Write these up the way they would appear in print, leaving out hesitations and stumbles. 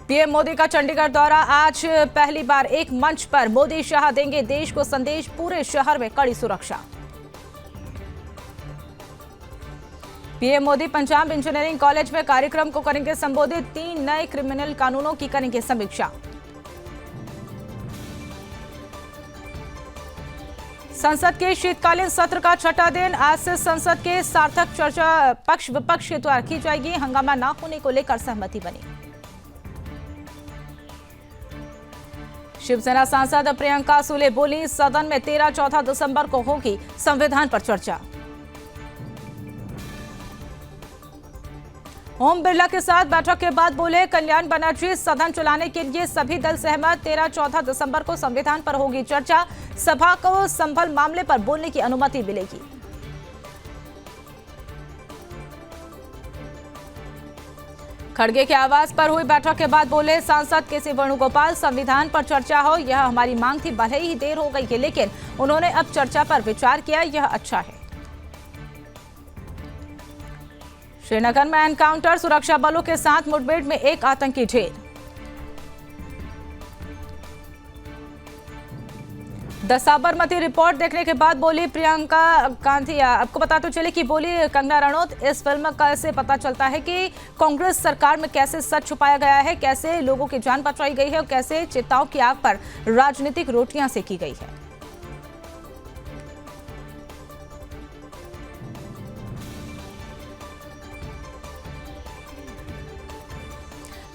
PM Modi का चंडीगढ़ दौरा। आज पहली बार एक मंच पर मोदी शाह देंगे देश को संदेश। पूरे शहर में कड़ी सुरक्षा। PM Modi Punjab engineering college में कार्यक्रम को करेंगे संबोधित। 3 नए क्रिमिनल कानूनों की करेंगे समीक्षा। संसद के शीतकालीन सत्र का छठा दिन। आज से संसद के सार्थक चर्चा पक्ष विपक्ष के द्वारा की जाएगी। हंगामा न होने को लेकर सहमति बनी। शिवसेना सांसद प्रियंका सुले बोली, सदन में 13-14 दिसंबर को होगी संविधान पर चर्चा। ओम बिरला के साथ बैठक के बाद बोले कल्याण बनर्जी, सदन चलाने के लिए सभी दल सहमत। 13-14 दिसंबर को संविधान पर होगी चर्चा। सभा को संभल मामले पर बोलने की अनुमति मिलेगी। खड़गे के आवास पर हुई बैठक के बाद बोले सांसद केसी वेणुगोपाल, संविधान पर चर्चा हो, यह हमारी मांग थी। भले ही देर हो गई है, लेकिन उन्होंने अब चर्चा पर विचार किया, यह अच्छा है। श्रीनगर में एनकाउंटर, सुरक्षा बलों के साथ मुठभेड़ में एक आतंकी ढेर। द साबरमती रिपोर्ट देखने के बाद बोली प्रियंका गांधी। आपको बता तो चले कि बोली कंगना रनौत, इस फिल्म का से पता चलता है कि कांग्रेस सरकार में कैसे सच छुपाया गया है, कैसे लोगों की जान बचाई गई है और कैसे चिताओं की आग पर राजनीतिक रोटियां सेकी गई है।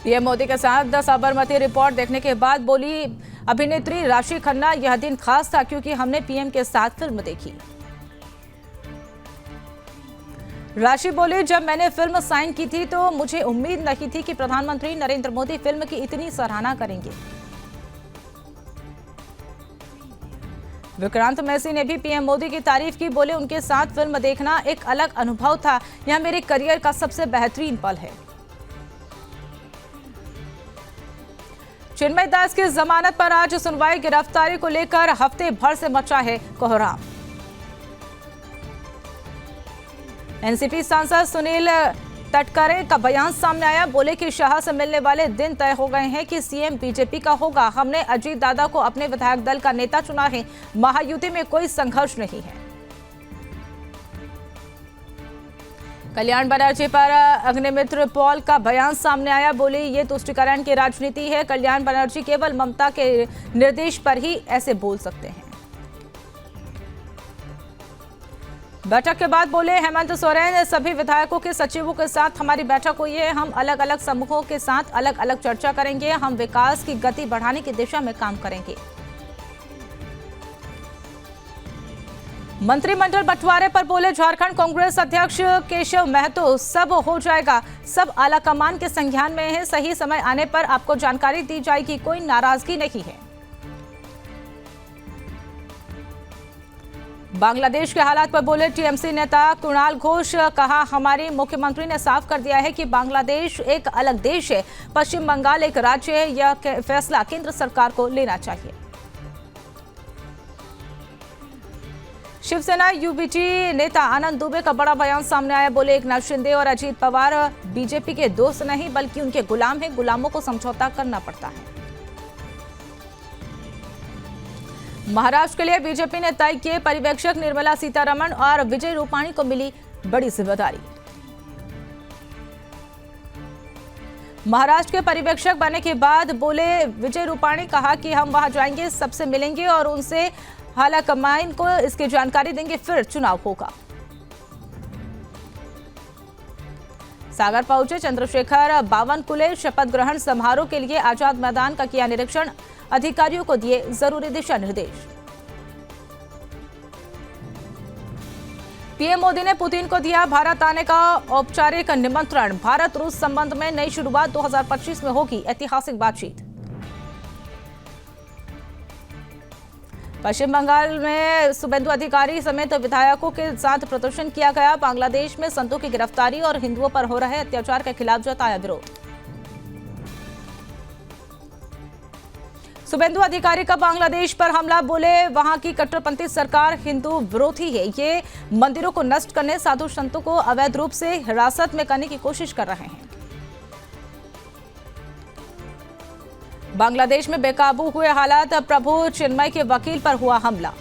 पीएम मोदी के साथ द साबरमती रिपोर्ट देखने के बाद बोली अभिनेत्री राशि खन्ना, यह दिन खास था क्योंकि हमने पीएम के साथ फिल्म देखी। राशि बोली, जब मैंने फिल्म साइन की थी तो मुझे उम्मीद नहीं थी कि प्रधानमंत्री नरेंद्र मोदी फिल्म की इतनी सराहना करेंगे। विक्रांत मैसी ने भी पीएम मोदी की तारीफ की। बोले उनके साथ फिल्म देखना एक अलग अनुभव था, यह मेरे करियर का सबसे बेहतरीन पल है। चिन्मय दास की जमानत पर आज सुनवाई। गिरफ्तारी को लेकर हफ्ते भर से मचा है कोहराम। एनसीपी सांसद सुनील तटकरे का बयान सामने आया। बोले कि शाह से मिलने वाले दिन तय हो गए हैं कि सीएम बीजेपी का होगा। हमने अजीत दादा को अपने विधायक दल का नेता चुना है। महायुति में कोई संघर्ष नहीं है। कल्याण बनर्जी पर अग्निमित्र पॉल का बयान सामने आया। बोले ये तुष्टिकरण की राजनीति है। कल्याण बनर्जी केवल ममता के निर्देश पर ही ऐसे बोल सकते हैं। बैठक के बाद बोले हेमंत सोरेन, सभी विधायकों के सचिवों के साथ हमारी बैठक हुई है। हम अलग अलग समूहों के साथ अलग अलग चर्चा करेंगे। हम विकास की गति बढ़ाने की दिशा में काम करेंगे। मंत्रिमंडल बंटवारे पर बोले झारखंड कांग्रेस अध्यक्ष केशव महतो, सब हो जाएगा, सब आला कमान के संज्ञान में है। सही समय आने पर आपको जानकारी दी जाएगी, कोई नाराजगी नहीं है। बांग्लादेश के हालात पर बोले टीएमसी नेता कुणाल घोष, कहा हमारी मुख्यमंत्री ने साफ कर दिया है कि बांग्लादेश एक अलग देश है, पश्चिम बंगाल एक राज्य है। यह फैसला केंद्र सरकार को लेना चाहिए। शिवसेना यूबीटी नेता आनंद दुबे का बड़ा बयान सामने आया। बोले एकनाथ शिंदे और अजीत पवार बीजेपी के दोस्त नहीं बल्कि उनके गुलाम हैं। गुलामों को समझौता करना पड़ता है। महाराष्ट्र के लिए बीजेपी ने तय किए पर्यवेक्षक। निर्मला सीतारमण और विजय रूपाणी को मिली बड़ी जिम्मेदारी। महाराष्ट्र के पर्यवेक्षक बनने के बाद बोले विजय रूपाणी, कहा कि हम वहां जाएंगे, सबसे मिलेंगे और उनसे हालाकमान को इसकी जानकारी देंगे, फिर चुनाव होगा। सागर पहुंचे चंद्रशेखर बावनकुले। शपथ ग्रहण समारोह के लिए आजाद मैदान का किया निरीक्षण। अधिकारियों को दिए जरूरी दिशा निर्देश। पीएम मोदी ने पुतिन को दिया भारत आने का औपचारिक निमंत्रण। भारत रूस संबंध में नई शुरुआत 2025 में होगी ऐतिहासिक बातचीत। पश्चिम बंगाल में शुभेंदु अधिकारी समेत विधायकों के साथ प्रदर्शन किया गया। बांग्लादेश में संतों की गिरफ्तारी और हिंदुओं पर हो रहे अत्याचार के खिलाफ जताया विरोध। शुभेंदु अधिकारी का बांग्लादेश पर हमला। बोले वहां की कट्टरपंथी सरकार हिंदू विरोधी है। ये मंदिरों को नष्ट करने, साधु संतों को अवैध रूप से हिरासत में करने की कोशिश कर रहे हैं। बांग्लादेश में बेकाबू हुए हालात, प्रभु चिन्मय के वकील पर हुआ हमला।